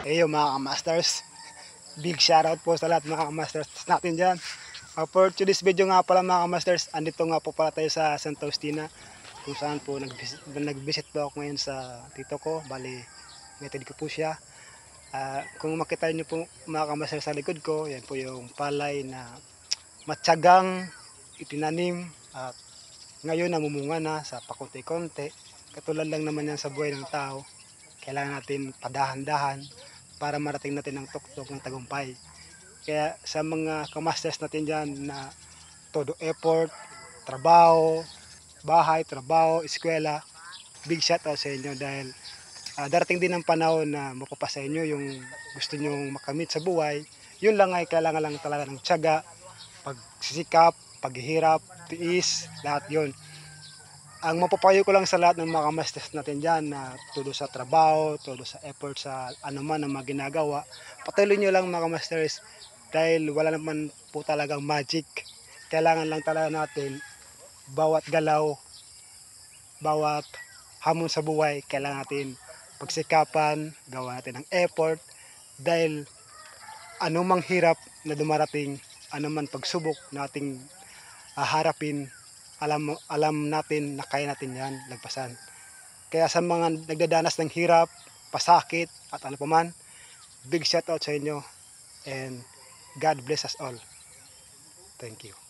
Ayun mga ka-masters, big shoutout po sa lahat mga ka-masters natin dyan. For today's video nga pala mga ka-masters, andito nga po pala tayo sa Santa Justina, kung saan po nag-visit po ako ngayon sa tito ko. Bali, nated ko po siya. Kung makita niyo po mga ka-masters sa likod ko, yan po yung palay na matyagang itinanim at ngayon namumunga na sa pakunti-kunti. Katulad lang naman yan sa buhay ng tao. Kailangan natin padahan-dahan para marating natin ang tuktok ng tagumpay. Kaya sa mga kamasters natin dyan na todo effort, trabaho, bahay, trabaho, eskwela, big shout out sa inyo dahil darating din ang panahon na mapapasa inyo yung gusto nyong makamit sa buhay. Yun lang ay kailangan lang talaga ng tiyaga, pagsisikap, paghihirap, tiis, lahat yun. Ang mapapayo ko lang sa lahat ng mga kamasters natin dyan na todo sa trabaho, todo sa effort sa anuman ang mga ginagawa, patuloy nyo lang mga kamasters dahil wala naman po talagang magic. Kailangan lang talaga natin bawat galaw, bawat hamon sa buhay, kailangan natin pagsikapan, gawa natin ng effort dahil anumang hirap na dumarating, anumang pagsubok nating harapin, alam natin na kaya natin yan lagpasan. Kaya sa mga nagdadanas ng hirap, pasakit at ano paman, big shout out sa inyo and God bless us all. Thank you.